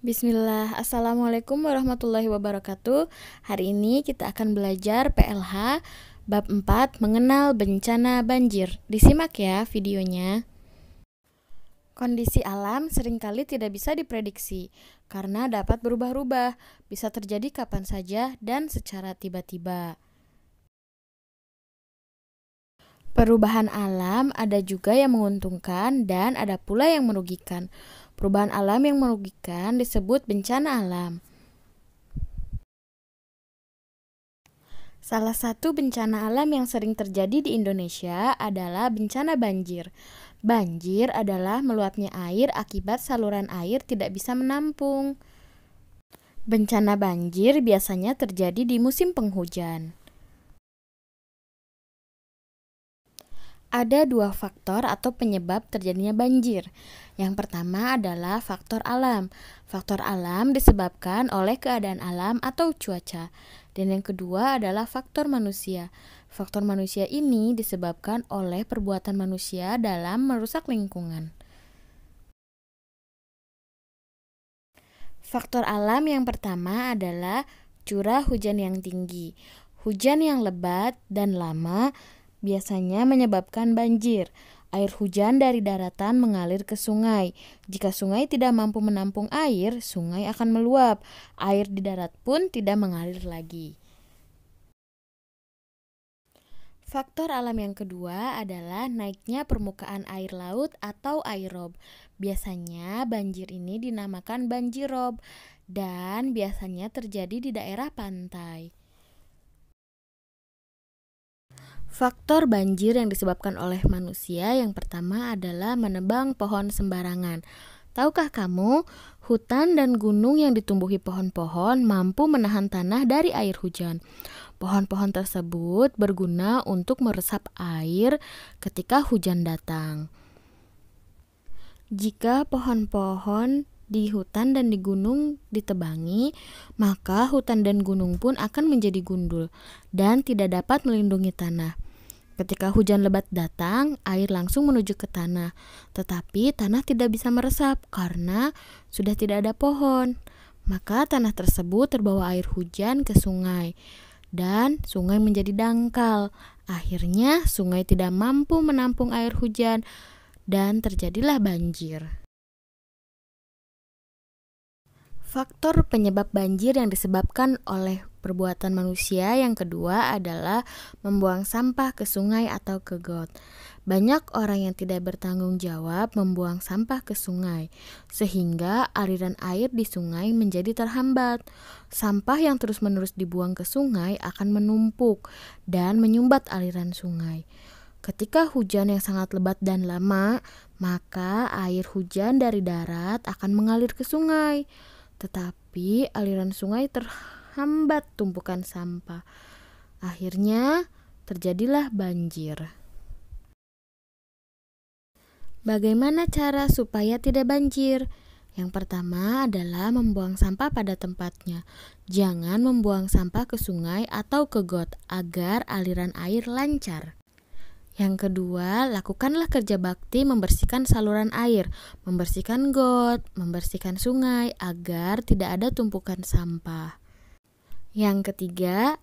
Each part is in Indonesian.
Bismillah, Assalamualaikum warahmatullahi wabarakatuh. Hari ini kita akan belajar PLH Bab 4 Mengenal Bencana Banjir. Disimak ya videonya. Kondisi alam seringkali tidak bisa diprediksi karena dapat berubah-ubah, bisa terjadi kapan saja dan secara tiba-tiba. Perubahan alam ada juga yang menguntungkan dan ada pula yang merugikan. Perubahan alam yang merugikan disebut bencana alam. Salah satu bencana alam yang sering terjadi di Indonesia adalah bencana banjir. Banjir adalah meluapnya air akibat saluran air tidak bisa menampung. Bencana banjir biasanya terjadi di musim penghujan. Ada dua faktor atau penyebab terjadinya banjir. Yang pertama adalah faktor alam. Faktor alam disebabkan oleh keadaan alam atau cuaca. Dan yang kedua adalah faktor manusia. Faktor manusia ini disebabkan oleh perbuatan manusia dalam merusak lingkungan. Faktor alam yang pertama adalah curah hujan yang tinggi. Hujan yang lebat dan lama biasanya menyebabkan banjir. Air hujan dari daratan mengalir ke sungai. Jika sungai tidak mampu menampung air, sungai akan meluap. Air di darat pun tidak mengalir lagi. Faktor alam yang kedua adalah naiknya permukaan air laut atau aerob. Biasanya banjir ini dinamakan banjirob dan biasanya terjadi di daerah pantai. Faktor banjir yang disebabkan oleh manusia yang pertama adalah menebang pohon sembarangan. Tahukah kamu, hutan dan gunung yang ditumbuhi pohon-pohon mampu menahan tanah dari air hujan. Pohon-pohon tersebut berguna untuk meresap air ketika hujan datang. Jika pohon-pohon di hutan dan di gunung ditebangi, maka hutan dan gunung pun akan menjadi gundul dan tidak dapat melindungi tanah. Ketika hujan lebat datang, air langsung menuju ke tanah, tetapi tanah tidak bisa meresap karena sudah tidak ada pohon. Maka tanah tersebut terbawa air hujan ke sungai dan sungai menjadi dangkal. Akhirnya sungai tidak mampu menampung air hujan dan terjadilah banjir. Faktor penyebab banjir yang disebabkan oleh perbuatan manusia yang kedua adalah membuang sampah ke sungai atau ke got. Banyak orang yang tidak bertanggung jawab membuang sampah ke sungai, sehingga aliran air di sungai menjadi terhambat. Sampah yang terus-menerus dibuang ke sungai akan menumpuk dan menyumbat aliran sungai. Ketika hujan yang sangat lebat dan lama, maka air hujan dari darat akan mengalir ke sungai. Tetapi aliran sungai terhambat tumpukan sampah. Akhirnya terjadilah banjir. Bagaimana cara supaya tidak banjir? Yang pertama adalah membuang sampah pada tempatnya. Jangan membuang sampah ke sungai atau ke got agar aliran air lancar. Yang kedua, lakukanlah kerja bakti membersihkan saluran air, membersihkan got, membersihkan sungai agar tidak ada tumpukan sampah. Yang ketiga,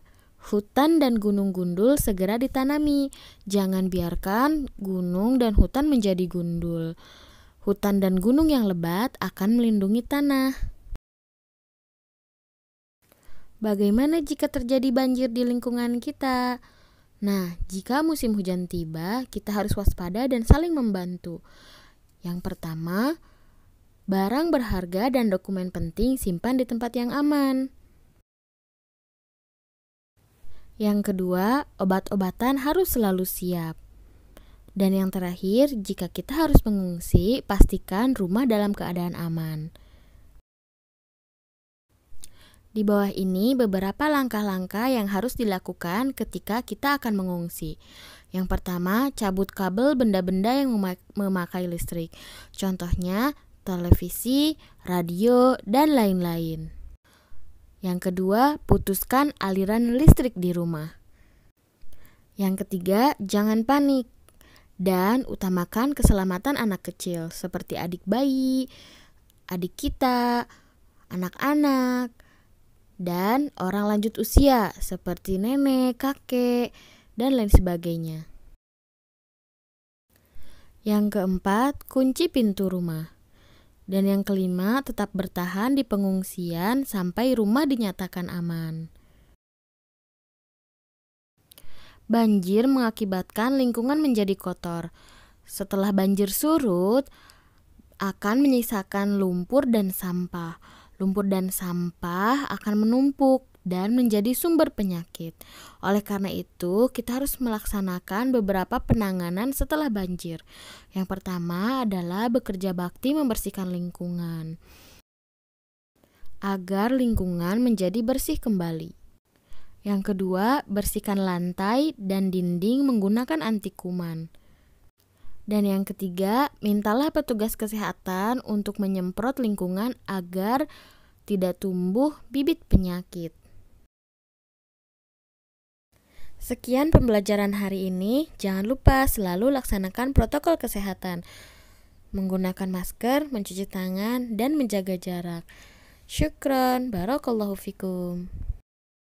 hutan dan gunung gundul segera ditanami. Jangan biarkan gunung dan hutan menjadi gundul. Hutan dan gunung yang lebat akan melindungi tanah. Bagaimana jika terjadi banjir di lingkungan kita? Nah, jika musim hujan tiba, kita harus waspada dan saling membantu. Yang pertama, barang berharga dan dokumen penting simpan di tempat yang aman. Yang kedua, obat-obatan harus selalu siap. Dan yang terakhir, jika kita harus mengungsi, pastikan rumah dalam keadaan aman. Di bawah ini beberapa langkah-langkah yang harus dilakukan ketika kita akan mengungsi. Yang pertama, cabut kabel benda-benda yang memakai listrik. Contohnya, televisi, radio, dan lain-lain. Yang kedua, putuskan aliran listrik di rumah. Yang ketiga, jangan panik dan utamakan keselamatan anak kecil seperti adik bayi, adik kita, anak-anak, dan orang lanjut usia seperti nenek, kakek, dan lain sebagainya. Yang keempat, kunci pintu rumah. Dan yang kelima, tetap bertahan di pengungsian sampai rumah dinyatakan aman. Banjir mengakibatkan lingkungan menjadi kotor. Setelah banjir surut, akan menyisakan lumpur dan sampah. Lumpur dan sampah akan menumpuk dan menjadi sumber penyakit. Oleh karena itu, kita harus melaksanakan beberapa penanganan setelah banjir. Yang pertama adalah bekerja bakti membersihkan lingkungan agar lingkungan menjadi bersih kembali. Yang kedua, bersihkan lantai dan dinding menggunakan anti kuman. Dan yang ketiga, mintalah petugas kesehatan untuk menyemprot lingkungan agar tidak tumbuh bibit penyakit. Sekian pembelajaran hari ini. Jangan lupa selalu laksanakan protokol kesehatan. Menggunakan masker, mencuci tangan, dan menjaga jarak. Syukron, barakallahu fikum.